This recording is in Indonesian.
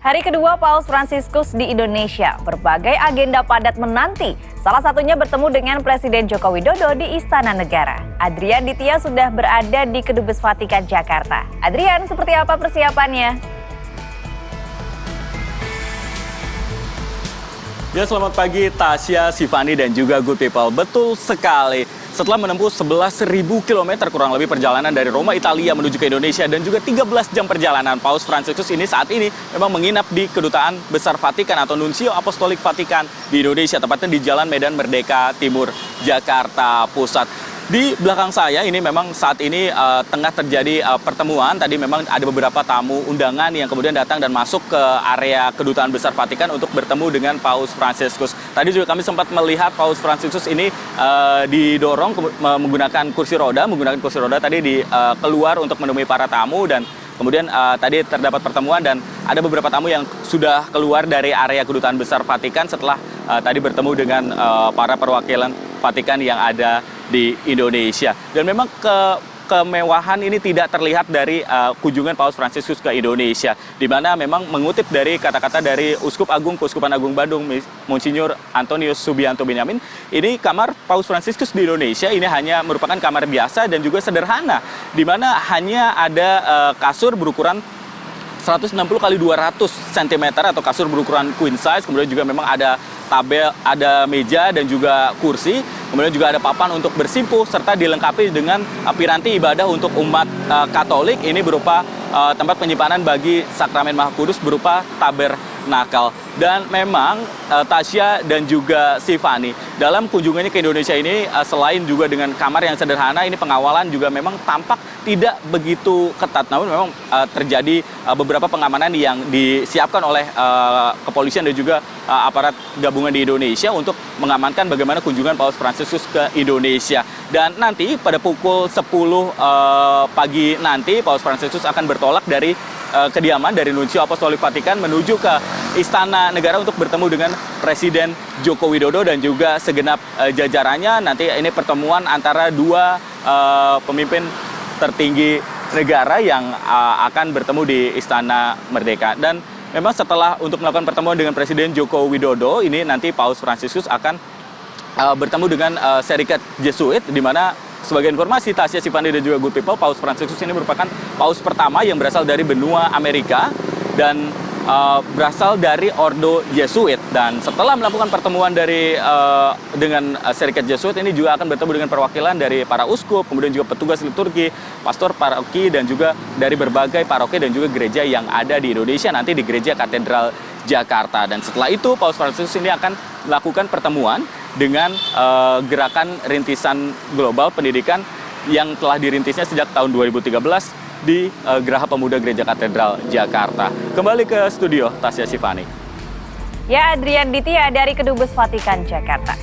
Hari kedua Paus Fransiskus di Indonesia, berbagai agenda padat menanti. Salah satunya bertemu dengan Presiden Joko Widodo di Istana Negara. Adrian Ditya sudah berada di Kedubes Vatikan Jakarta. Adrian, seperti apa persiapannya? Ya, selamat pagi Tasya, Sifani, dan juga Good People. Betul sekali. Setelah menempuh 11.000 km kurang lebih perjalanan dari Roma, Italia menuju ke Indonesia dan juga 13 jam perjalanan, Paus Fransiskus ini saat ini memang menginap di Kedutaan Besar Vatikan atau Nuncio Apostolik Vatikan di Indonesia, tepatnya di Jalan Medan Merdeka Timur, Jakarta Pusat. Di belakang saya ini memang saat ini tengah terjadi pertemuan. Tadi memang ada beberapa tamu undangan yang kemudian datang dan masuk ke area Kedutaan Besar Vatikan untuk bertemu dengan Paus Fransiskus. Tadi juga kami sempat melihat Paus Fransiskus ini didorong menggunakan kursi roda tadi keluar untuk menemui para tamu, dan kemudian tadi terdapat pertemuan dan ada beberapa tamu yang sudah keluar dari area Kedutaan Besar Vatikan setelah tadi bertemu dengan para perwakilan Vatikan yang ada di Indonesia. Dan memang kemewahan ini tidak terlihat dari kunjungan Paus Fransiskus ke Indonesia, di mana memang mengutip dari kata-kata dari Uskup Agung Keuskupan Agung Bandung, Monsinyur Antonius Subianto Benyamin, ini kamar Paus Fransiskus di Indonesia ini hanya merupakan kamar biasa dan juga sederhana, di mana hanya ada kasur berukuran 160 x 200 cm atau kasur berukuran queen size, kemudian juga memang ada tabel, ada meja dan juga kursi, kemudian juga ada papan untuk bersimpuh serta dilengkapi dengan piranti ibadah untuk umat Katolik. Ini berupa tempat penyimpanan bagi sakramen Maha Kudus berupa tabernakal. Dan memang Tasya dan juga Sifani, dalam kunjungannya ke Indonesia ini selain juga dengan kamar yang sederhana, ini pengawalan juga memang tampak tidak begitu ketat. Namun memang terjadi beberapa pengamanan yang disiapkan oleh kepolisian dan juga aparat gabungan di Indonesia untuk mengamankan bagaimana kunjungan Paus Fransiskus ke Indonesia. Dan nanti pada pukul 10 pagi nanti Paus Fransiskus akan bertolak dari kediaman dari Nuncio Apostolik Vatikan menuju ke Istana Negara untuk bertemu dengan Presiden Joko Widodo dan juga segenap jajarannya. Nanti ini pertemuan antara dua pemimpin tertinggi negara yang akan bertemu di Istana Merdeka. Dan memang setelah untuk melakukan pertemuan dengan Presiden Joko Widodo, ini nanti Paus Fransiskus akan bertemu dengan Serikat Jesuit, di mana sebagai informasi Tasya, Sifani, dan juga Good People, Paus Fransiskus ini merupakan paus pertama yang berasal dari benua Amerika dan berasal dari Ordo Jesuit. Dan setelah melakukan pertemuan dengan Serikat Jesuit, ini juga akan bertemu dengan perwakilan dari para uskup, kemudian juga petugas liturgi, pastor paroki, dan juga dari berbagai paroki dan juga gereja yang ada di Indonesia, nanti di Gereja Katedral Jakarta. Dan setelah itu Paus Fransiskus ini akan melakukan pertemuan dengan gerakan rintisan global pendidikan yang telah dirintisnya sejak tahun 2013 di Geraha Pemuda Gereja Katedral Jakarta. Kembali ke studio, Tasya, Sifani. Ya, Adrian Ditya dari Kedubes Vatikan Jakarta.